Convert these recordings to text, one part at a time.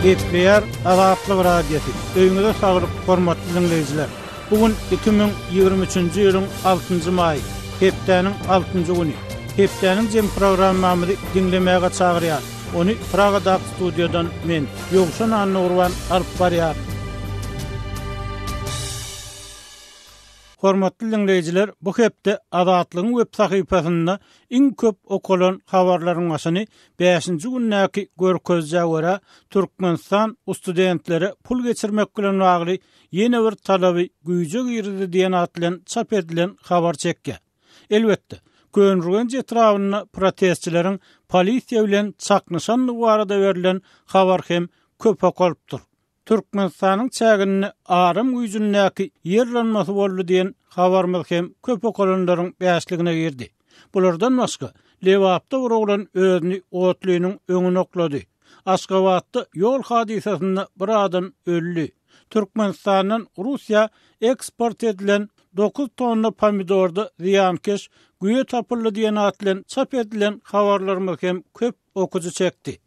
Gepleyer Azatlyk radiosu. Öýüňizde saglyk, hormatly dinleýijiler. Bugün 2023-nji ýylyň 6-njy maý, hepdeniň 6-njy güni. Hepdeniň jem programmamyzy dinlemäge çagyrýar. Onu Pragada studiodan men Ýogşan Anurwan alyp barýar. Hormatly dinleýijiler, bu hepde Azatlygyň web sahypasynda iň köp okulan habarlaryň başyny 5-nji günnäki görkezje görä Türkmenistan studentleri pul geçirmek bilen bagly ýene bir talaby güýje girdi diýen atlan çap edilen habar çekdi. Elbetde, Gönrügen jetrawyna protestçileriň polisiýa bilen çaknyşanlygy barada berilen habar hem köp okulypdyr. Türkmenistanyň çägini arym güýjündäki ýerlenmesi boldy diýen habarmy hem köp okulanlaryň bäşligine girdi. Bulardan başga Lewapda urulan özüni otlynyň öňüne oklady. Aşgabatda ýol hadisasynda bir adam öldü. Türkmenistanyň Russiýa eksport edilen 9 tonna pomidorda ziyankeş güýe tapyldy diýen atlan çap edilen habarlarmy hem köp okuju çekdi.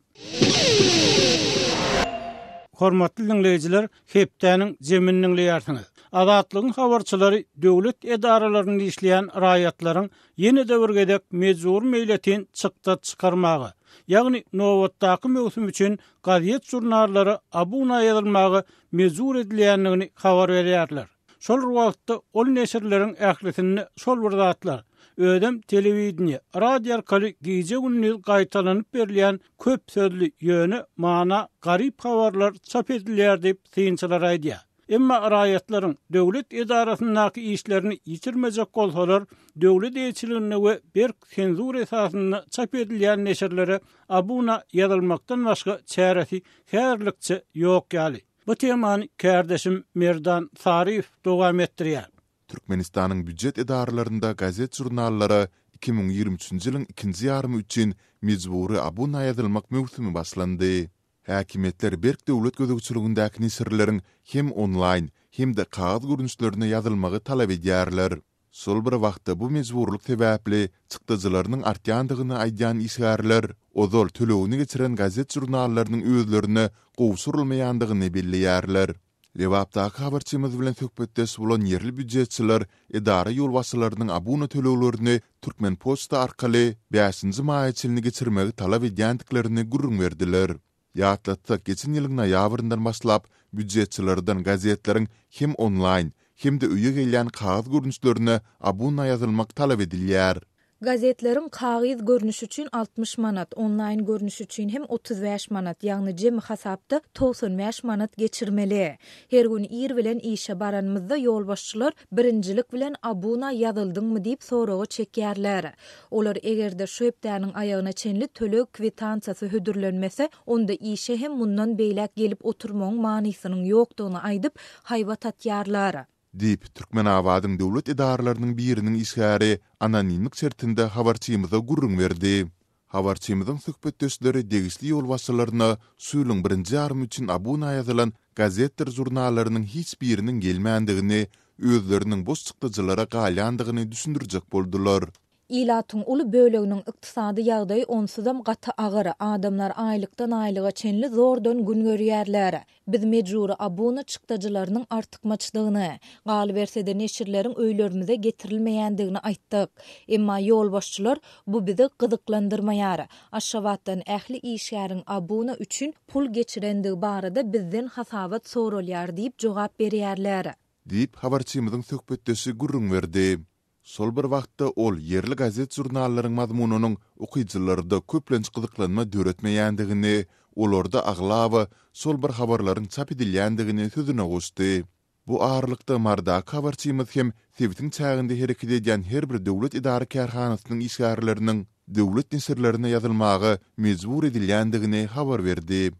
Hormatly dinleýijiler, hepdeniň jeminiň ýartyny. Azatlygyň habarçylary döwlet edaralaryny işleýän raýatlaryň ýene-de bir gedek mejbur meýletin çykda çykarmagy, ýagny nowatdaky mewsum üçin gazet jurnallary abuna ýazylmagy mejbur edilýändigini habar berýärler. Şol wagtda ol neşirleriň ählisini şol bir zatlar ödem telewiziýa, radio arkaly gije gündüz gaýtalanyp berilýän köp sözli ýöne, mana, garyp habarlar çap edilýär diýip synçylar aýdýar. Emma raýatlaryň döwlet edarasyndaky işlerini ýitirmejek bolsalar, döwlet eýçiligine we bir senzur esasyna çap edilýän neşirlere abuna ýazylmakdan başga çäresi häzirlikçe ýok ýaly. Bu temany kärdeşim Merdan Sarif dowam etdirýär. Türkmenistanyň büdjet edarlarynda gazet jurnallary 2023-nji ýylyň 2-nji ýarmy üçin mejbury abuna ýazylmak mewsumi başlandy. Häkimetler berk döwlet gözegçiligindäki nisirleriň hem online hem de kağıt görünüşlerine ýazylmagy talap edýärler. Sol bir wagtda bu mejburluk sebäpli çykdyjylarynyň artýandygyny aýdýan işgärler ozol tölewini geçiren gazet jurnallarynyň özlerine gowşurulmaýandygyny belliýärler. Lewapdaky habarçymyz bilen söhbetdeş bolan ýerli büdjetçiler edara ýolbaşçylarynyň abuna tölewlerini Türkmen Posta arkaly 5-nji maý çylny geçirmegi talap edýändiklerini gurrun berdiler. Ýatlatda geçen ýylyň noýabryndan başlap büdjetçilerden gazetleriň hem online hem de öýe gelýän kağıt görünüşlerine abuna ýazylmak talap edilýär. Gazetlerin kağıt görünüş üçün 60 manat, online görünüş üçün hem 35 manat, ýagny jemi hasapda 95 manat geçirmeli. Her gün ir bilen işe baranmyzda ýolbaşçylar birinjilik bilen abuna ýazyldyňmy diýip soragy çekýärler. Olar egerde şu hepdeniň aýagyna çenli tölek kwitansiýasy hödürlenmese, onda işe hem mundan beýlek gelip oturmagyň manysynyň ýokdugyny aýdyp haýbat atýarlar. Diýip Türkmen awadyň döwlet edaralarynyň biriniň işgäri anonimlik şertinde habarçymyza gurrun berdi. Habarçymyzyň söhbetdeşleri degisli ýolbaşçylaryna suýlyň 1-nji ýarmy üçin abuna ýazylan gazetler jurnallarynyň hiç biriniň gelmändigini, özleriniň boş çykdyjylara galýandygyny düşündirjek boldular. İlatyň uly böleginiň ykdysady ýagdaýy onsuzam gaty agyr. Adamlar aýlykdan aýlyga çenli zordan gün görýärler. Biz mejbur abuna çykdyjylarynyň artykmaçlygyny, galy bersede neşirleriň öýlerimize getirilmeýändigini aýtdyk. Emma ýolbaşçylar bu bizi gyzyklandyrmaýar. Aşgabatdan ähli işgäriň abuna üçin pul geçirendigi barada bizden hasabat soralýar diýip jogap berýärler. Diýip habarçymyzyň söhbetdeşi gurrun berdi. Sol bir wagtda ol ýerli gazet jurnallaryň mazmunynyň okuýjylarynda köplenç gyzyklanma döretmeýändigini, olarda aglawa sol bir habarlaryň çap edilýändigini sözüne goşdy. Bu ağırlykda mardaky habarçymyz hem sebitiň çäginde hereket edýän her bir döwlet idara kärhanasynyň işgärleriniň döwlet nisirlerine ýazylmagy mejbur edilýändigini habar berdi.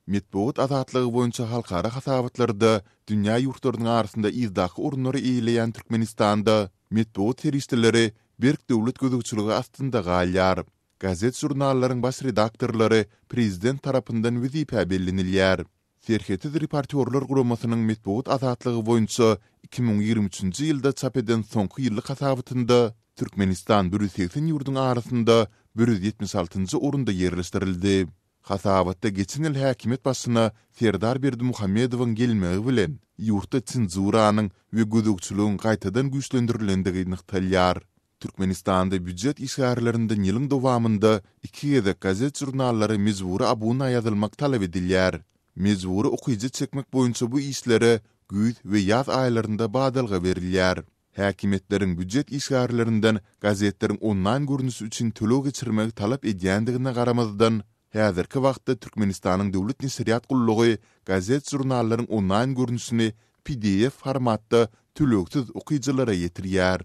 Metbuat azatlygy boýunça halkara hasabatlarda dünýä ýurtlarynyň arasynda izdaky urunlary iýleýän Türkmenistanda metbuat teristleri berk döwlet gözegçiligi astynda galýar. Gazet jurnallaryň baş redaktorlary prezident tarapyndan wezipä bellenilýär. Serhetiz reportyorlar guramasynyň metbuat azatlygy boýunça 2023-nji ýylda çap eden soňky ýyllyk hasabatynda Türkmenistan 180 ýurduň arasynda 176-njy orunda ýerleşdirildi. Hasabatda geçen ýyl häkimet başyna Serdar Berdimuhammedowyň gelmegi bilen ýurtda senzuranyň we gödükçülüğin gaýtadan güýçlendirilendigi nyktalýar. Türkmenistanda büdjet işgärlerinden ýylyň dowamında 2 ýedek gazet jurnallary mezburi abuna ýazylmak talap edilýär. Mezburi okuyucu çekmek boýunça bu işlere güýz we ýaz aýlarynda badalga berilýär. Häkimetleriň büdjet işgärlerinden gazetlerin online görnüşi üçin төлөө geçirmek talap edýändigine garamazdan häzirki wagtda Türkmenistanyň döwlet nesiriýat gullugy gazet jurnallaryň online görnüşini PDF formatda төлöksiz okuyuculara ýetirýär.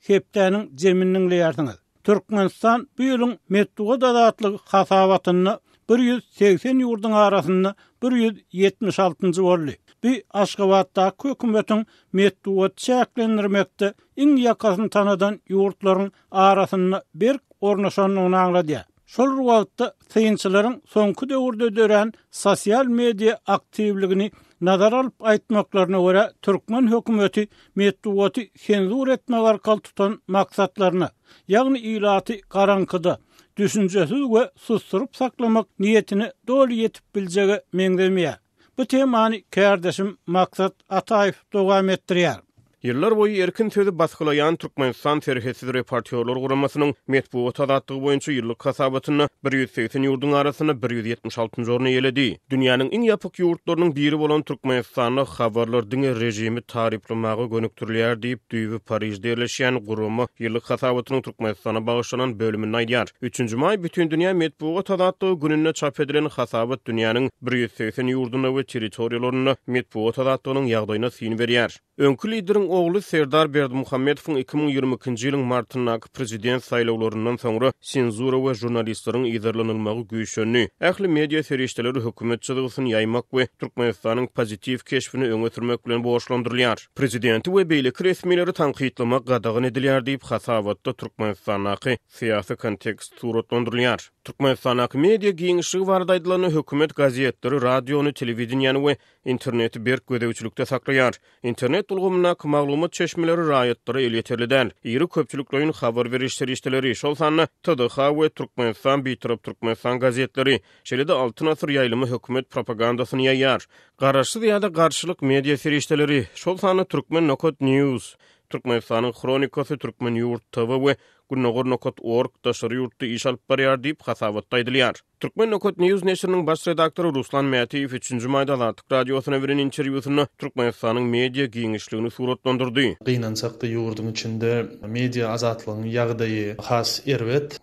Hepdäniň jeminiň ýardyňyz. Türkmenistan bu ýylyň metduga dadatlyk hasabatyny 180 ýurduň arasynda 176-njy boldy. Bu Aşgabatda hökümetiň metduga çäklendirmekde iň ýakasyn tanadan ýurtlaryň arasynda bir ornaşanyny aňlady. Şol wagtda synçylaryň soňky döwürde dören sosial media aktivligini nazar alyp aýtmaklaryna görä Türkmen hökümeti metdugaty senzur etmek arkaly tutan maksatlaryny, ýagny ilaty garankyda düşünjesiz we susturup saklamak niýetini doli ýetip biljegi meňdemeýär. Bu temany kärdeşim Maksat Ataýew dowam etdirýär. Yıllar boyu erkin sözü baskılayan Türkmenistan Serhessiz Reportörler Guramasının metbuat adatlığı boyunca yıllık kasabatını 180 yurdun arasını 176. orna eledi. Dünyanın en yapık yurtlarının biri olan Türkmenistan'ı haberlerden rejimi tariflamağı gönüktürlüyer deyip düýbi Parij'de yerleşen Gurama yıllık kasabatının Türkmenistan'a bağışlanan bölümünü aýdýar. 3. may bütün dünya metbuat adatlığı gününe çap edilen kasabat dünyanın 180 yurduna ve teritoriyalarına metbuat adatlığının ýagdaýyna syn berýär. Önkü liderin oğlu Serdar Berdimuhammedowyň 2022-nji ýylyň martyndaky prezident saýlawlaryndan soňra senzura we jurnalistlaryň ýazarlanylmagy güýçlenýär. Ähli media serişdeleri hökümet çygysyny ýaymak we Türkmenistanyň pozitiv keşfini öňe sürmek bilen boşlandyrylýar. Prezidenti we beýleki resmileri tanqidlamak gadagyn edilýär diýip hasabatda Türkmenistanyň syýasy kontekst suratlandyrylýar. Türkmenistanyň media giňişligi barada aýdylan hökümet gazetleri, radiony, telewizionyny we interneti berk gödäwçilikde saklaýar. İnternet ulgamyna maglumat çeşmeleri raýatlara elýeterliden. Ýyry köpçüliklerin habar beriş serişdeleri şol sanly TDH we Türkmenistan Bitirip Türkmenistan gazetleri şeýle-de altyn asyr ýaýlymy hökümet propagandasyny ýaýar. Garaşsyz ýa-da garşylyk media serişdeleri şol sanly Türkmen Nokot News, Türkmenistanyň Kronikasy, Türkmen Ýurt TV we Gunnogor.org daşary ýurtda iş alyp barýar diýip hasabatda aýdylýar. Türkmen Nokot News neşriniň baş redaktory Ruslan Mätiýew 3-nji maýda Azatlyk radiosyna beren interwýusyny Türkmenistanyň media giňişligini suratlandyrdy. Gynançakda ýurdun içinde media azatlygynyň ýagdaýy has erwet.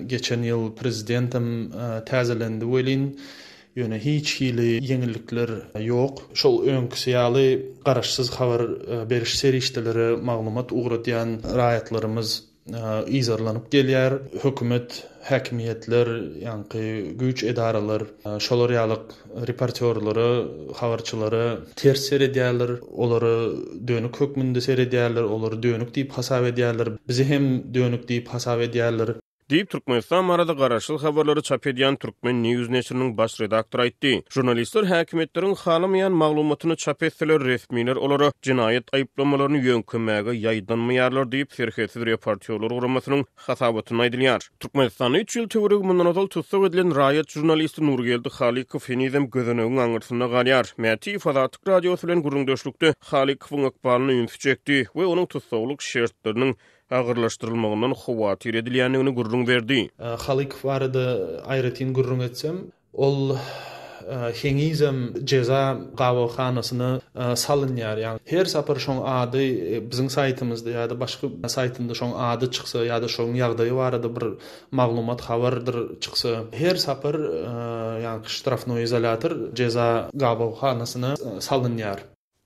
Geçen ýyl prezidentim täzelendi welin ýöne hiç hili ýeňillikler ýok. Şol öňküsýaly garaşsyz habar beriş serişdeleri maglumat ugratýan raýatlarymyz izarlanyp gelýär. Hökümet, häkimiýetler, ýa-ni güýç edaralar, şolar ýalyk reportörleri, habarçylary ters seredýärler, olary dönük hökmünde seredýärler, olary dönük diýip hasap edýärler. Bizi hem dönük diýip hasap edýärler. Deyip Türkmenistan marada garaşyl habarlary çap edýän Türkmen News neşriniň baş redaktory aýtdy. Jurnalistler häkimetleriň halamaýan maglumatyny çap etseler resmiler olary jinayet aýyplamalaryny ýönkemmäge ýaýdanmaýarlar diýip Serhessiz Reportörler Guramasynyň hasabatyny aýdylýar. Türkmenistanyň 3 ýyl töwereg mundan ozal tutsak edilen raýat jurnalisti Nurgeldi Halikow henizem gözenegiň aňyrsyna galýar. Mätiýew Azatlyk radiosy bilen gurulmuşlukda Halikowyň ykbalyny ünsiçekdi we onuň tutsaklyk şertleriniň agyrlaşdyrylmagyndan howatyr edilýändigini gurrun berdi. Halikow barada aýratyn gurrun etsem, ol hengizem ceza gawawhanasyny salynýar. Yani her sapar şoň ady biziň saýtymyzda ýa-da başga saýtynda şoň ady çyksa ýa-da şoň ýagdaýy barada bir maglumat habardyr çyksa, her sapar ýani ştrafnoý izolator ceza gawawhanasyny salynýar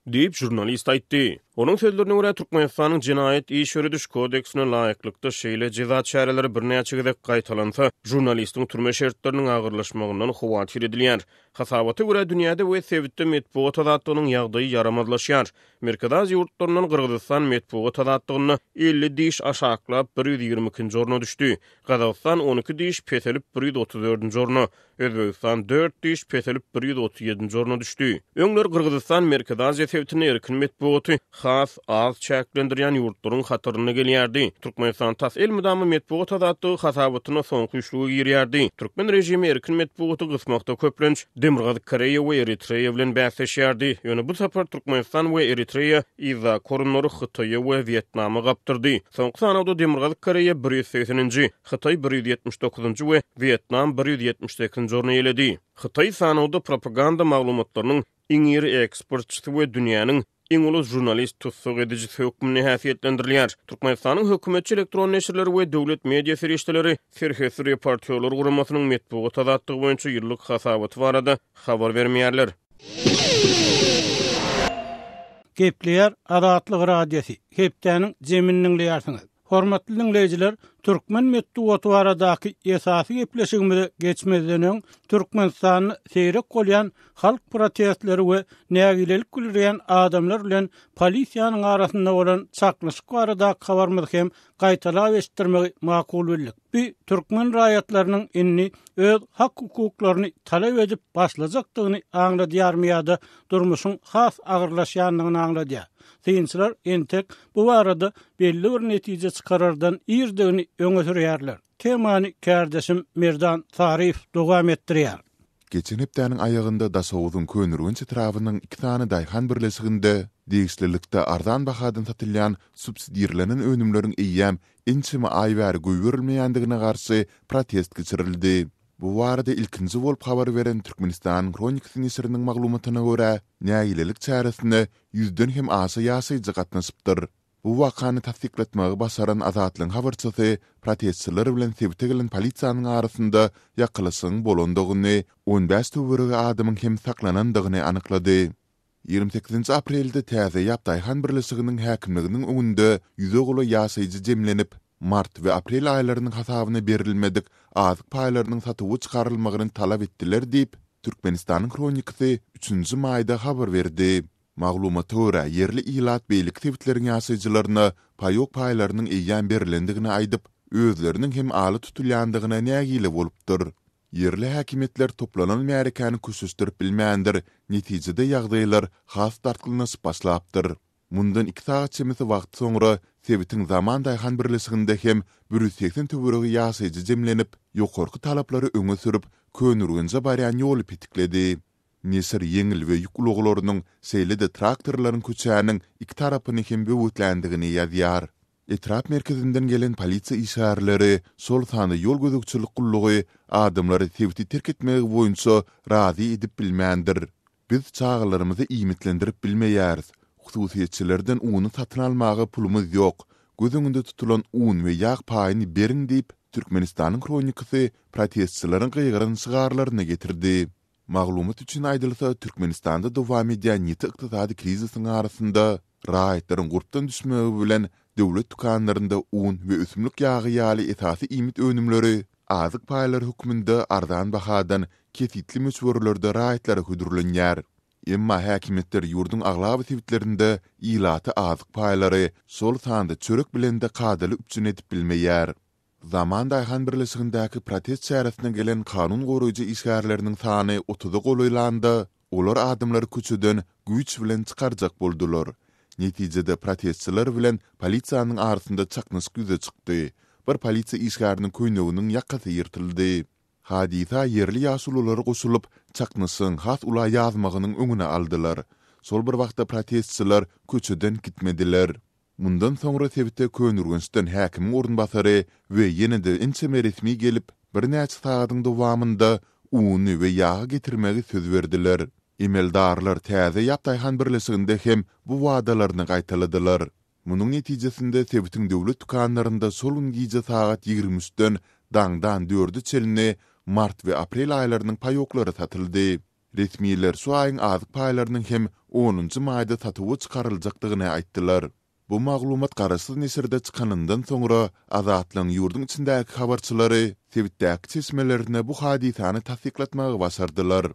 deyip jurnalist aýtdy. Onun sözlerine göre Türkmenistanyň Jinayet iş ýörüdüş kodeksine laýyklykda şeýle ceza çäreleri birnäçe gezek gaýtalansa, jurnalistiň türme şertleriniň agyrlaşmagyndan howatyr edilýär. Hasabata göre dünýäde we Sewitde metbuat adatlygynyň ýagdaýy yaramazlaşýar. Merkez ýurtlarynyň Kyrgyzstan metbuat adatlygyny 50 diş aşaklap 122-nji orna düşdi. Gazakystan 12 diş peselip 134-nji orna, Özbegistan 4 diş peselip 137-nji orna düşdi. Öňler Kyrgyzstan Merkez Aziýa Sewitine erkin metbuaty has az çäklendirýän ýurtlaryň hatyryna gelýärdi. Türkmenistan tas el mudamy metbuat adatdy hasabatyna soňky üçlügi girýärdi. Türkmen rejimi erkin metbuaty gysmakda köplenç Demirgaz Koreýa we Eritreýa bilen bäsleşýärdi. Ýöne bu sapar Türkmenistan we Eritreýa iza korunary Hytaýa we Vietnamy gapdyrdy. Soňky sanawda Demirgaz Koreýa 180-nji, Hytaý 179-njy we Vietnam 178-nji orny eledi. Hytaý sanawda propaganda maglumatlarynyň iň iri eksportçysy we dünýäniň iň ulus jurnalist tutsuk edici hökmüne häsiýetlendirilýär. Türkmenistanyň hökümetçi elektron neşirleri we döwlet media serişdeleri Serhesi reportýorlar guramasynyň metbuat adatlygy boýunça ýyllyk hasabaty barada habar bermeýärler. Gepleýär adatlyk radiosi. Hepdäniň jemininiň ýarsyňyz. Hormatly dinleýijiler, Türkmen metbuaty baradaky esasy gepleşigimize geçmezden Türkmenistanyny seyrek bolýan halk protestleri we nägilelik gülürýän adamlar bilen polisiýanyň arasynda bolan çaklaşyk barada habarmyzy hem gaýtalap eşitdirmegi makul bildik. Bu Türkmen raýatlarynyň inni öz hak hukuklaryny talap edip başlajakdygyny aňladýarmyýady, durmuşyň has agyrlaşýanlygyny aňladýar. Synçylar entek bu barada belli bir netije çykarardan irdigini öňe sürýärler. Temany kärdeşim Merdan Tarif dowam etdirýär. Geçen hepdäniň aýagynda Dasowyň könürgün çytrawynyň 2 tane daýhan birleşiginde diýişlilikde ardan bahadan satylýan subsidiýerlenen önümleriň eýýäm inçimi aýbary goýberilmeýändigine garşy protest geçirildi. Bu barada ilkinji bolup habar beren Türkmenistan Kronik Nesiriniň maglumatyna görä, nägilelik çäresinde 100den hem aşy ýaşaýjy gatnaşypdyr. Bu wakany tasdikletmegi basaran Azatlyň habarçysy protestçiler bilen sebite gelen polisiýanyň arasynda ýakylysyň bolandygyny, 15 töwerege adamyň hem saklanandygyny anyklady. 28 aprelde täze ýapdaýhan birleşiginiň häkimliginiň öňünde ýüze ýaşaýjy jemlenip, mart we aprel aýlarynyň hasabyna berilmedik azyk paýlarynyň satywy çykarylmagyny talap etdiler diýip Türkmenistanyň kronikasy 3-nji maýda habar berdi. Maglumata görä yerli ilat beýlik tewtleriň ýaşaýjylaryna paýok paýlarynyň eýýän berilendigini aýdyp, özleriniň hem aly tutulýandygyna nägile bolupdyr. Yerli häkimetler toplanan märekany köşüşdirip bilmeýändir, netijede ýagdaýlar has tartylanyp başlapdyr. Mundan 2 saat çemisi wagt soňra Sebitiň zaman daýhan birleşiginde hem 180 töweregi ýaşaýjy jemlenip, ýokarky talaplary öňe sürüp, könürgünje barýan ýoly petikledi. Nesir yeňil we ýükluglarynyň seýlede traktorlaryň köçäniň 2 tarapyny hem böwütlendigini ýazýar. Etrap merkezinden gelen polisiýa işgärleri, sol sany ýol gözükçilik gullugy adamlary sebiti terk etmegi boýunça razy edip bilmändir. Biz çağlarymyzy iýmitlendirip bilmeýäris. Hususiýetçilerden uny satyn almagy pulumuz ýok. Gözüňde tutulan un we ýağ paýyny beriň diýip Türkmenistanyň kronikasy protestçilerin gyýgyryny çygarlaryna getirdi. Maglumat üçin aýdylsa, Türkmenistanda dowam edýän ýeti ykdysady krizisyň arasynda raýatlaryň gurpdan düşmegi bilen döwlet dukanlarynda un we ösümlik ýagy ýaly esasy iýmit önümleri azyk paýlar hukmunda ardan bahadan kesitli möçberlerde raýatlary güdürlenýär. Emma häkimetler ýurdun aglaby tewitlerinde ilaty azyk paýlary sol sanda çörek bilen de kadaly üçin edip bilmeýär. Zaman daýhan birleşigindäki protest çäresine gelen kanun goraýjy işgärleriniň sany 30-a golaýlandy. Olar adamlary köçeden güýç bilen çykarjak boldular. Netijede protestçiler bilen polisiýanyň arasynda çaknaşyk ýüze çykdy. Bir polisiýa işgäriniň köýneginiň ýakasy ýyrtyldy. Hadisa yerli ýaşululary goşulyp, çaknaşyň has ula ýazmagynyň öňüne aldylar. Sol bir wagtda protestçiler köçeden gitmediler. Mundan soňra sebite könürgünçden häkimiň ornbasary we ýene-de inçeme resmi gelip, bir näçe sagatyň dowamında uny we ýagy getirmegi söz berdiler. Emeldarlar täze ýapdaýhan birleşiginde hem bu wagdalaryny gaýtaladylar. Munyň netijesinde sebitiň döwlet dukanlarynda solun giýje sagat 23-den daňdan 4 çelini mart we aprel aýlarynyň paýoklary satyldy. Resmiýetler şu aýyň azyk paýlarynyň hem 10-njy maýda satywy çykaryljakdygyny aýtdylar. Bu maglumat garaşsyz nesirde çykanyndan soňra Azatlyň ýurdun içindäki habarçylary sebitdäki çeşmelerine bu hadisany tasdiklatmagy başardylar.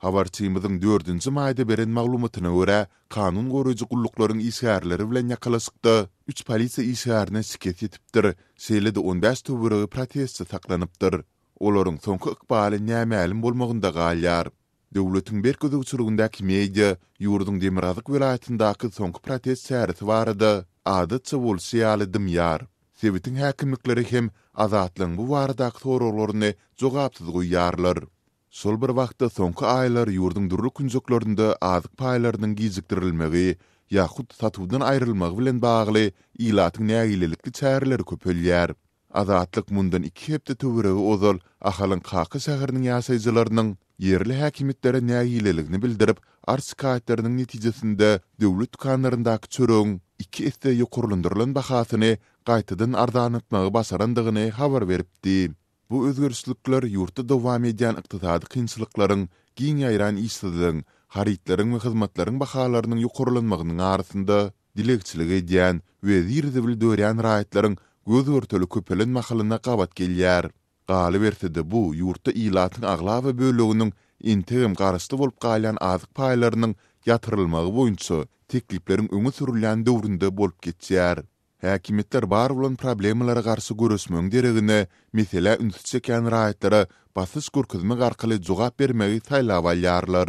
Habarçymyzyň 4-nji maýda beren maglumatyna görä, kanun goraýjy gulluklaryň işgärleri bilen ýakalaşykda 3 polisiýa işgärine şikayet etipdir. Şeýle-de 15 töweregi protestçi saklanypdyr. Olaryň soňky ykbaly näme bolmagynda galýar. Döwletiň berki uçurugyndaky media ýurdun Demirazyk welaýatyndaky soňky protest särisi barada adatça bolsa ýaly dymýar. Sebitin häkimlikleri hem azatlygyň bu baradaky soraglaryny jogapsyz goýýarlar. Sol bir wagtda soňky aýlar ýurdun durly künjeklerinde azyk paýlarynyň gizikdirilmegi ýa-hut satuwdan aýrylmagy bilen bagly ilatyň nägilelikli çäreleri köpelýär. Azatlyk mundan 2 hepde töweregi ozal ahalyň Kaky şäheriniň ýaşaýjylarynyň yerli häkimetlere nägileligini bildirip, arşikaýetleriniň netijesinde döwlet kanlaryndaky çöreň 2 esse ýokurlandyrylan bahasyny gaýtadan ardanatmagy başarandygyny habar beripdi. Bu özgörüşlikler ýurtda dowam edýän ykdysady kynçylyklaryň, giň ýaýran işsizligiň, haritlaryň we hyzmatlaryň bahalarynyň ýokurlanmagynyň arasynda dilekçilik edýän we zirdebil döwrän raýatlaryň göz örteli köpelen mahalyna gabat gelýär. Galy berse-de bu ýurtda ilatyň aglawy böleginiň integrim garaşdy bolup galýan azyk paýlarynyň ýatyrylmagy boýunça teklipleriň öňe sürilýän döwründe bolup geçýär. Häkimetler bar bolan problemlere garşy görüşmeň deregine, mesele ünsüz çeken raýatlara basyş görkezmek arkaly jogap bermegi taýlap alýarlar.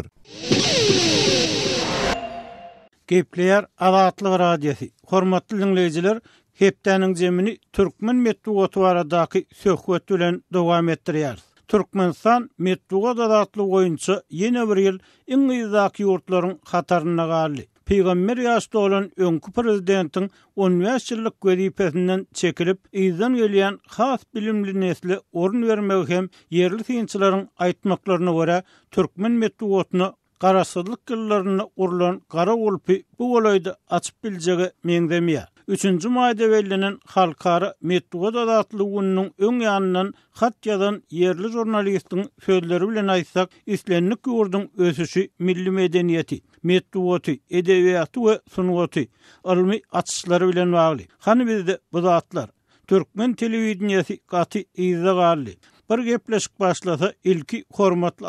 Gepleýär Azatlyk radiosi. Hormatly dinleýijiler, hepdeniň jemini türkmen medeniýeti baradaky söhbet bilen dowam etdirýär. Türkmenistan medeniýet azatlygy boýunça ýene bir ýyl iň ýyzak ýurtlaryň hataryna galdy. Peýgamber ýaşda olan öňkü prezidentiň 15 ýyllyk wezipesinden çekilip, ýyzdan gelýän has bilimli nesli orun bermegi hem yerli synçylaryň aýtmaklaryna görä türkmen medeniýetyne garaşsyzlyk gyllaryna urulan gara ulpy bu bolayda açyp biljegi meňdemýär. 3-nji maýda bellenen halkara medeniýet azatlygy gününiň öň ýanyndan hat ýazan yerli jurnalistiň sözleri bilen aýtsak, islenlik ýurdun ösüşi milli medeniýeti, medeniýeti, edebiýaty we sunugaty, ilmi açyşlary bilen bagly. Hany bizde bu zatlar türkmen telewizionyasy gaty ýyza galdy. Bir gepleşik başlasa ilki hormatly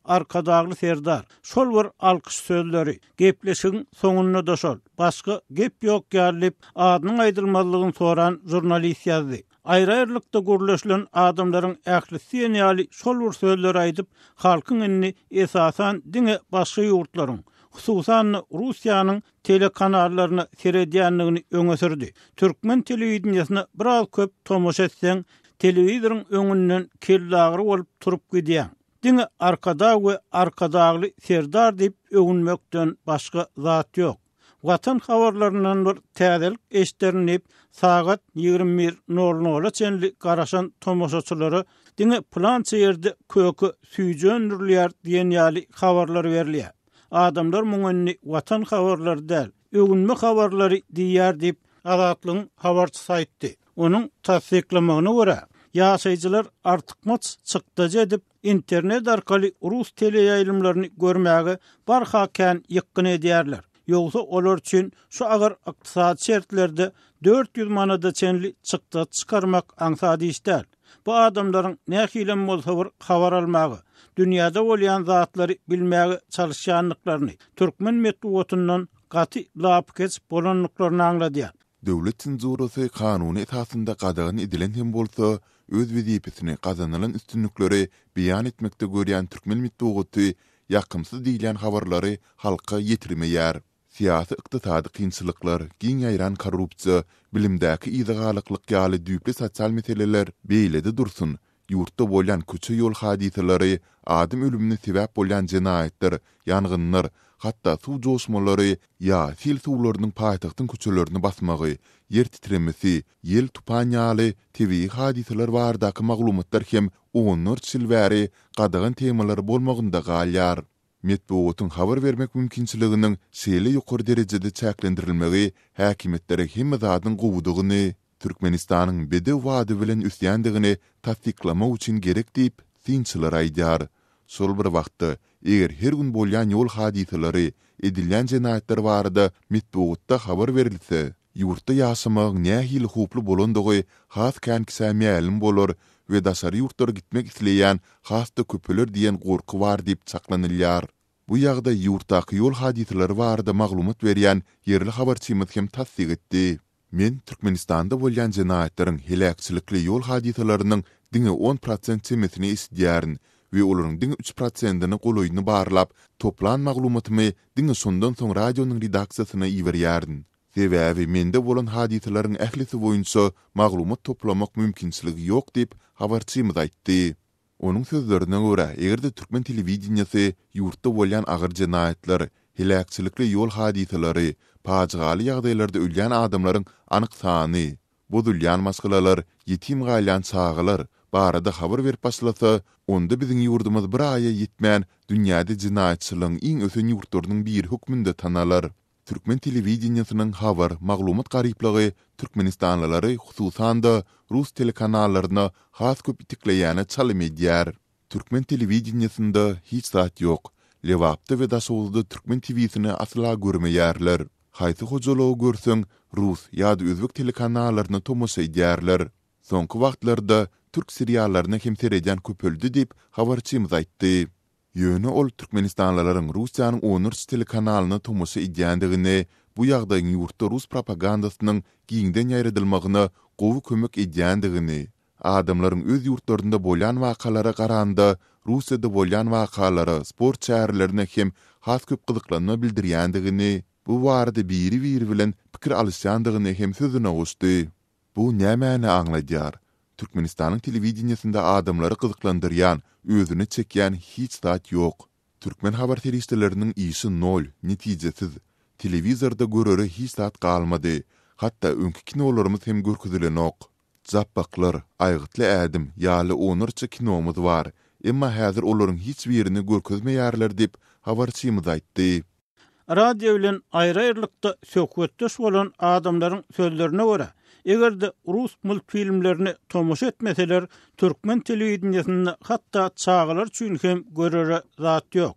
arkadagly serdar. Şol bir alkyş sözleri, gepleşigiň soňuna da şol. Başga gep ýok ýalyp, adynyň aýdylmalygyny soran jurnalist ýazdy. Aýry-aýrylykda gürleşilen adamlaryň ählisi ýaly şol bir sözleri aýdyp, halkyň indi esasan diňe başga ýurtlaryň, hususan Russiýanyň telekanallaryna seredýänligini öňe sürdi. Türkmen telewizionyasına biraz köp tomoş etseň, telewizorun öňünden kellagry bolup turup gidýär. Diňe arkadagly serdar diýip öňünmekden başga zat ýok. Watan habarlarynyň bir täzelik eşderinip sagat 21:00 çenli garaşan tomoşaçylary diňe plança ýerde kökü süýjendirler diýen ýaly habarlar berilýär. Adamlar muňunny watan habarlary däl, öňünme habarlary diýär diýip Azatlygyň habarçysy aýtdy. Onun tasdiklamagyna görä, ýaşaýjylar artykmaç çykdyjy edip internet arkaly rus teleýaýlymlaryny görmäge barhakän ýykyn edýärler. Ýogsa olar üçin şu agar ykdysady şertlerde 400 manada çenli çykdy çykarmak aňsady iş däl. Bu adamlaryň nähilem bolsa bir habar almagy, dünýäde bolýan zatlary bilmäge çalışýanlyklaryny, türkmen medeniýetiniň gaty lapkeç bolanlyklaryny aňladýar. Döwlet senzurasy kanuny esasynda gadagyn edilen hem bolsa, öz wezipesini gazanylan üstünlikleri beýan etmekde görýän türkmen medeniýeti ýakymsyz diýilen habarlary halka ýetirmeýär. Siýasy ykdysady kynçylyklar, giň ýaýran korrupsiýa, bilimdäki ýyzgalyklyk ýaly düýpli sosial meseleler beýlede dursun. Ýurtda bolýan köçe ýol hadiseleri, adam ölümine sebäp bolýan jenaýetler, ýangynlar, hatda suw joşmalary ýa sil suwlarynyň paýtagtyň köçelerini basmagy, yer titremesi, ýel tupanýaly tebii hadiseler bardaky maglumatlar hem onlarca ýyl bäri gadagyn temalar bolmagynda galýar. Medeniýetiň habar bermek mümkinçiliginiň şeýle ýokary derejede çäklendirilmegi häkimetlere hem zadyň gowudygyny, Türkmenistanyň bede wady bilen üstýändigini tasdiklamak üçin gerek diýip synçylar aýdýar. Şol bir wagtda eger her gün bolýan ýol hadiseleri, edilýän jenaýetler barada medeniýetde habar berilse, ýurtda ýaşamak nähili huply bolandygy has känkisämýälim bolar we daşary ýurtlara gitmek isleýän hasda köpeler diýen gorky bar diýip saklanylýar. Bu ýagda ýurtdaky ýol hadiseleri barada maglumat berýän yerli habarçymyz hem tasdik etdi. Men Türkmenistanda bolýan jenaýetleriň helakçylykly ýol hadiselerini diňe 10% çemesini isdýärin we olaryň diň 3%-ni goloýuny barlap, toplan maglumatymy diň sondan soň radionyň redaksiýasyna iwerýärdin. Sebäbi mende bolan hadisalaryň ählisi boýunça maglumat toplamak mümkinçiligi ýok diýip habarçymyz aýtdy. Onuň sözlerine görä, egerde türkmen telewizionyasy ýurtda bolýan agyr jinayetler, hilakçylykly ýol hadisalary, pajygaly ýagdaýlarda ölýän adamlaryň anyk sany, bodulýan maskalalar, ýetim gaýlan çağalar barada habar berip başlasa, onda biziň ýurdumyz bir aýa ýetmän dünýäde jinayetçiligiň iň ösen ýurtlarynyň bir hukmunda tanalar. Türkmen telewizionysynyň habar, maglumat garyplygy Türkmenistanlylary hususan da Rus telekanallaryna has köp itikleýäne çalym edýär. Türkmen telewizionyasynda hiç zat ýok. Lewapda we Daşowuzda Türkmen TV'sini asla görmeýärler. Haýsy hojalogy görseň, Rus ýa-da özbek telekanallaryna tomoşa edýärler. Soňky wagtlarda türk seriallaryna hem seredýän köpöldi diýip habarçymyz aýtdy. Ýöne ol Türkmenistanlaryň Russiýanyň 10 telekanalyny tomoşa edýändigini, bu ýagdaýyň ýurtda Rus propagandasynyň giňden ýaýradylmagyna gowy kömek edýändigini, adamlaryň öz ýurtlarynda bolýan wakalara garanda Russiýada bolýan wakalara, sport şäherlerine hem has köp gyzyklanma bildirýändigini, bu barada biri bilen pikir alýandygyny hem sözüne goşdy. Bu nämäni aňladýar? Türkmenistanyň telewizionyasynda adamlary gyzyklandyrýan, özüne çekýän hiç zat ýok. Türkmen habar teristleriniň işi nol, netijesiz. Telewizorda göreri hiç zat galmady. Hatta öňkü kinolarymyz hem görküzilenok. Zappaklar, aýgytly ädim, ýaly 10 kinomuz bar. Emma häzir olaryň hiç birini görkezmeýärler diýip habarçymyz aýtdy. Radio bilen aýry-aýrylykda söhbetdeş bolan adamlaryň sözlerine görä, egerde Rus multfilmlerini tomoşa etmeseler, Türkmen telewizionyasynda hatda çağalar üçin hem görere zat ýok.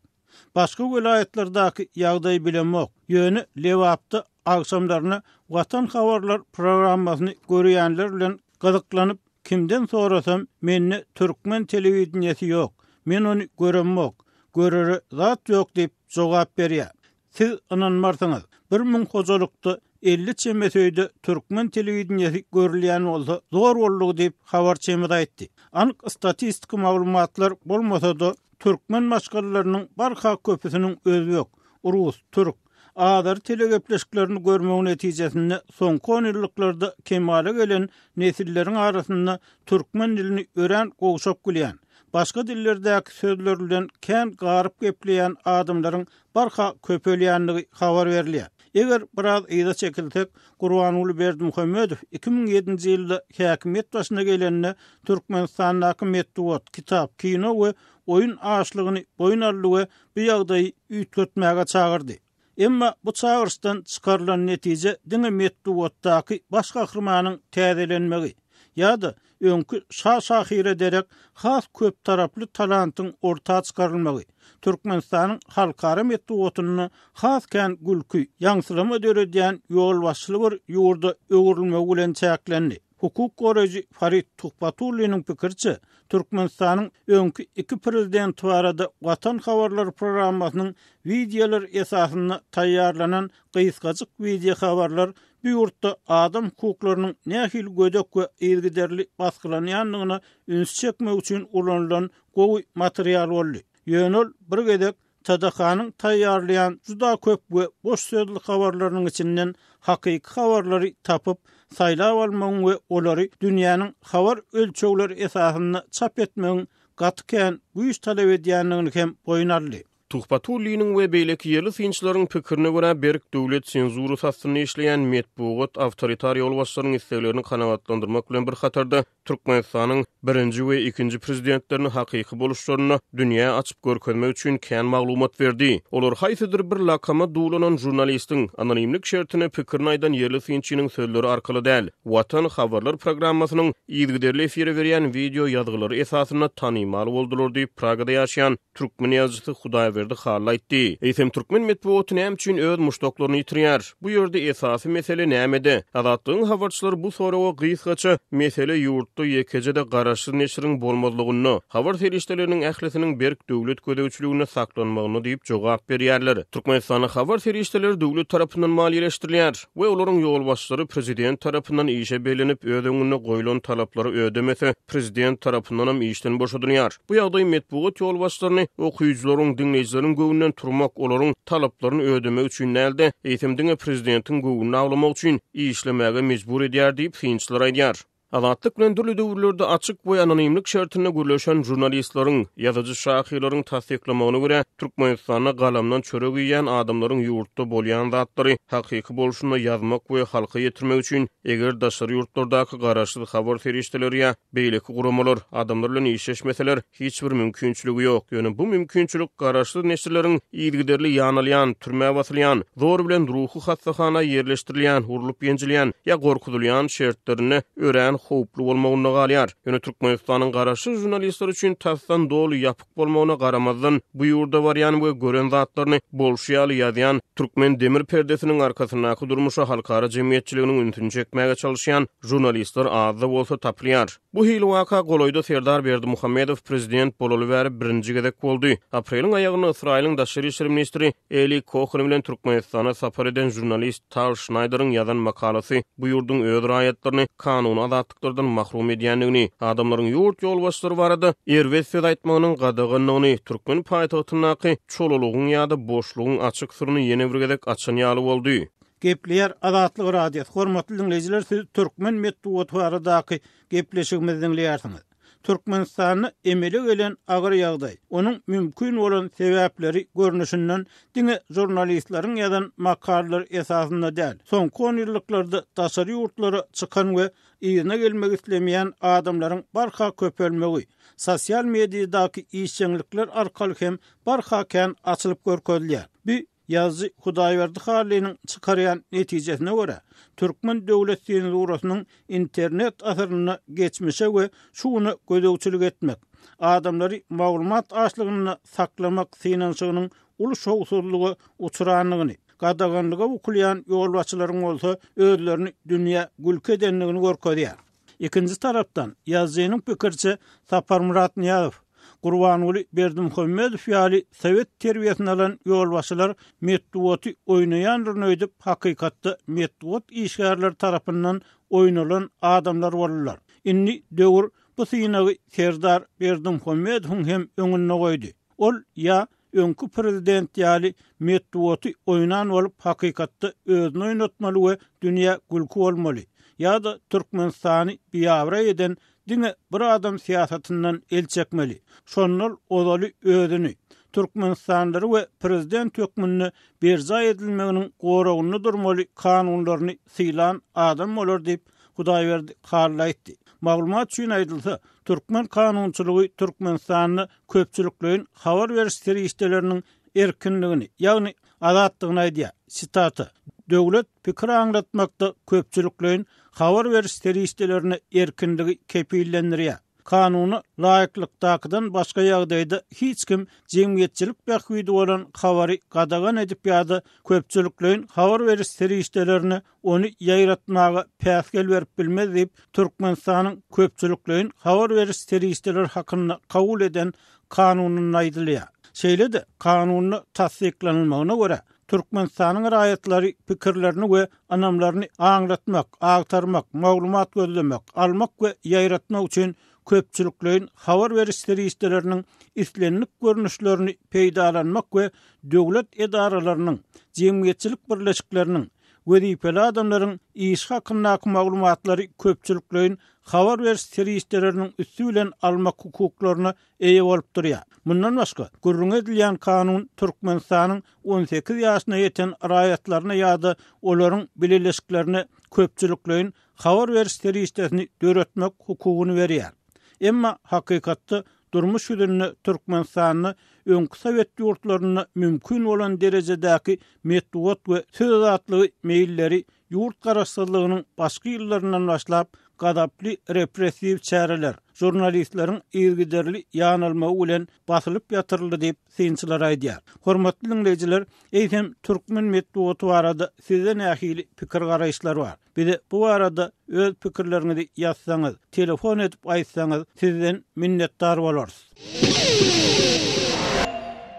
Başga welaýatlardaky ýagdaý bilenmok. Ýöne Lewapda akşamlaryny Watan habarlar programmasyny görýänler bilen gyzyklanyp, kimden sorasam menne Türkmen telewizionyasy ýok, men onu göremok, görere zat ýok diýip jogap berýär. Siz inanmarsyňyz, 1000 hojalykda 50 çemesöýde Türkmen telewizionyasy görülýän bolsa zor bolýar diýip habarçymyz aýtdy. Anyk statistik maglumatlar bolmasa-da Türkmen maşgallarynyň barha köpüsiniň özü ýok. Rus, türk, adar telegepleşiklerini görmek netijesinde soňky 10 ýyllarda kemale gelen nesilleriň arasynda türkmen dilini ören gowşap gelýän. Başga dillerdäki sözler bilen kän garyp gepleýän adamlaryň barha köpelýändigi habar berilýär. Eger biraz ýyda çekilsek, Gurbanuly Berdimuhammedow 2007-nji ýylda häkimet başyna gelende Türkmenistandaky medeniýet, kitap, kino we oyun aşlygyny boyun aldygy bu ýagdaýy üýtgetmäge çagyrdy. Emma bu çagyrşdan çykarylan netije diňe medeniýetdaky baş gahrymanyň täzelenmegi ýa-da öňkü şahire derek has köp taraply talantyň ortağa çykarylmagy. Türkmenistanyň halkara medeniýetyny haskän gülkü, ýaňsylama döredýän ýol başçylygy ýurda öwrülmegi bilen çäklendi. Hukuk goraýjy Farid Tuhbatulynyň pikirçe, Türkmenistanyň öňkü 2 prezident barada Watan habarlar programmasynyň videolar esasyna taýýarlanan gysgaçyk video habarlar bu ýurtda adam hukuklarynyň nähil gödek we ýergiderli baskylanýanlygyna üns çekmek üçin ulanylan gowy material boldy. Ýönül bir gedek Tadahanyň taýýarlayan juda köp we boş sözli habarlarynyň içinden hakyky habarlary tapyp saýlap almagyň we olary dünýäniň habar ölçegleri esasyna çap etmegiň gatykän güýç talap edýänligini hem boyun aldy. Tuhbatulynyň we beýleki ýerli synçylaryň pikirine görä berk döwlet senzuru sastyny işleýän medeniýet awtoritar ýol başçylarynyň isleglerini kanagatlandyrmak bilen bir hatarda Türkmenistanyň 1-nji we 2-nji prezidentlerini hakyky boluşlaryny dünýä açyp görkezmek üçin kän maglumat berdi. Olar haýsydyr bir lakama duýlanan jurnalistiň anonimlik şertine pikirini aýdan ýerli synçynyň sözleri arkaly däl. Watan habarlar programmasynyň ýygyderli efire berýän video ýazgylary esasyna tanymal boldular diýip Pragada ýaşaýan türkmen ýazgysy Hudaýberdi hal aýtdy. Eýsem türkmen medeniýeti näme üçin öz muşdoklaryny ýitirýär? Bu ýerde esasy mesele nämede? Azatlygyň habarçylary bu soraga gysgaça mesele ýurt ýurtda ýekejede garaşsyz neşriň bolmazlygyny, habar serişdeleriniň ählisiniň berk döwlet gödäwçiligine saklanmagyny diýip jogap berýärler. Türkmenistanyň habar serişdeleri döwlet tarapyndan maliýeleşdirilýär we olaryň ýolbaşçylary prezident tarapyndan işe belenip ödegini goýulan talaplary ödemese, prezident tarapyndan hem işden boşadylýar. Bu ýagdaý medpuat ýolbaşçylaryny okuýjylaryň, dinleýijileriň göwünden turmak, olaryň talaplaryny ödemek üçin näde, eýtimdiňe prezidentiň göwüni aglamak üçin işlemäge mejbur edýär diýip synçylar aýdýar. Azatlyk bilen dürli döwürlerde açyk we anonimlik şertine gürleşen jurnalistlaryň, ýazyjy şahylaryň tasdiklamagyna görä, Türkmenistana galamdan çörek ýeýän adamlaryň ýurtda bolýan zatlary hakyky bolşuna ýazmak we halka ýetirmek üçin eger daşary ýurtlardaky garaşsyz habar ferişdeleri ýa beýleki guramalar adamlar bilen işleşmeseler hiç bir mümkinçiligi ýok. Ýöne bu mümkinçilik garaşsyz neşirleriň ýygyderli ýanylýan, türmäge basylýan, zor bilen ruhy hassahana ýerleşdirilýän, urulyp ýenjilýän ýa gorkutulýan şertlerini ören howplu bolmagyna galýar. Ýöne Türkmenistanyň garaşsyz jurnalistler üçin tasdan dolu ýapyk bolmagyna garamazdan bu ýurda barýan we gören zatlaryny bolşýaly ýazýan Türkmen demir perdesiniň arkasyndaky durmuşa halkara jemgyýetçiliginiň üntüni çekmäge çalışýan jurnalistler azda bolsa tapylýar. Bu hili waka goloýda Serdar Berdimuhammedow prezident bolaly bäri birinji gezek boldy. Apreliň aýagyna Israýlyň daşary işler ministri Eli Cohen bilen Türkmenistana sapar eden jurnalist Tal Schneider'ın ýazan makalasy bu ýurduň öz raýatlaryny kanun azatlıklardan mahrum edýändigini, adamlaryň ýurt ýolbaşçylary barada erwet söz aýtmagynyň gadaganyny, Türkmen paýtagtyndaky çolulugyň ýa-da boşlugyň açyk syryny ýene bir gezek açan ýaly boldy. Gepleýär Azatlyk radiosu hormatly dinleýijiler, siz Türkmen medeniýeti baradaky gepleşigimizi dinleýärsiňiz. Türkmenistanyny emeli gelen agyr ýagdaý, onuň mümkin bolan sebäpleri görnüşinden diňe jurnalistlaryň ýazan makalalar esasynda däl. Soňky 10 ýyllyklarda daşary ýurtlara çykan we ýyna gelmek islemeýän adamlaryň barha köpelmegi, sosial mediýadaky işçilikler arkaly hem barha kän açylyp görkezilýär. Bu Yazı Hudaýberdi Hallynyň çykarýan netijesine görä, Türkmen döwlet sensurasynyň internet asyryny geçmişe we şuny gödäwçilik etmek, adamlary maglumat açlygyny saklamak synanşygynyň uly şowsuzlygy uçuranlygyny, gadaganlyga ukulýan ýolbaşçylaryň bolsa özlerini dünýä gülke edenligini görkezýär. Ikinji tarapdan ýazynyň pikirçe Sapar Murat Niýazow, Gurbanuly Berdimuhammedow ýaly Sowet terbiýesini alan ýolbaşçylar medeniýeti oýnaýanlaryny öýdüp hakykatda medeniýet işgärleri tarapyndan oýnalan adamlar bolurlar. Inni döwür bu synagy Serdar Berdimuhammedow hem öňüne goýdy. Ol ýa öňkü prezident ýaly medeniýeti oýnan bolup hakykatda özüni oýnatmaly we dünýä gülki bolmaly. Ýa-da Türkmenistany biýabra eden diňe bir adam siýasatynyň el çekmeli. Şonol odaly özüni, Türkmenistandary we prezident hökmüni berza edilmeginiň goragyny durmaly kanunlaryny sylan adam bolar diýip Hudaýberdi Hally aýtdy. Maglumat üçin aýdylsa, Türkmen kanunçylygy Türkmenistanyny köpçülikliň habar beriş serişdeleriniň erkinligini, ýagny azatlygyny aýdýar. Sitaty: Döwlet pikir aňlatmakda köpçülikliň habar beriş serişdelerini erkinligi kepillendirýär. Kanuny laýyklykdakydan başga ýagdaýda hiç kim jemgyýetçilik bähwidi bolan habary gadagan edip ýa-da köpçülikliň habar beriş serişdelerini ony ýaýratmaga päsgel berip bilmez diýip Türkmenistanyň köpçülikliň habar beriş serişdeleri hakyny kabul eden kanunyny aýdylýar. Şeýle-de kanuny tasdiklanmagyna görä Türkmenistanyň raýatlary pikirlerini we anamlaryny aňlatmak, agtarmak, maglumat gözlemek, almak we ýaýratmak üçin köpçülikliň habar beriş serişdeleriniň islenlik görnüşlerini peýdalanmak we döwlet edaralarynyň, jemgyýetçilik birleşikleriniň wezipeli adamlaryň iş hakyndaky maglumatlary köpçülikliň habar beriş serişdeleriniň üstü bilen almak hukuklaryna eýe bolup durýar. Bundan başga, gurrun edilýän kanun Türkmenistanyň 18 ýaşyna ýeten raýatlaryna ýa-da olaryň bileleşiklerine köpçülikliň habar beriş serişdesini döretmek hukugyny berýär. Emma hakykatda durmuş ýüzünde Türkmenistanyny öňkü Sowet ýurtlaryny mümkin bolan derejedäki medeniýet we söz azatlygy meýilleri ýurt garaşsyzlygynyň başga ýyllaryndan başlap gadaply repressiw çäreler, jurnalistleriň ýygyderli ýanylmagy bilen basylyp ýatyryldy diýip synçylar aýdýar. Hormatly dinleýijiler, eýsem Türkmen medeniýeti barada size nähili pikir garaýşlar bar. Bizi bu arada öz pikirlerinizi yazsanız, telefon edip aýtsaňyz sizden minnetdar bolarys.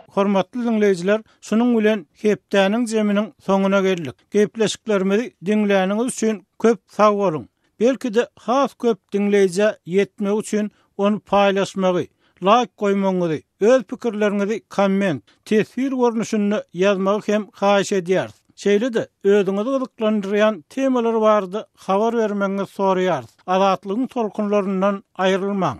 Hormatly dinleyijiler, şunun bilen hepdäniň jeminiň soňuna geldik. Gepleşiklerimizi dinläniňiz üçin köp sag bolun. Belki de has köp dinleýije ýetmek üçin onu paýlaşmagy, like goýmagy, öz pikirlerinizi komment, tesir görnüşünde ýazmagy hem haýyş edýär. Şeýle-de özüňizi gyzyklandyrýan temalar bardy, habar bermeňizi soraýar. Azatlygyň tolkunlaryndan aýrylmaň.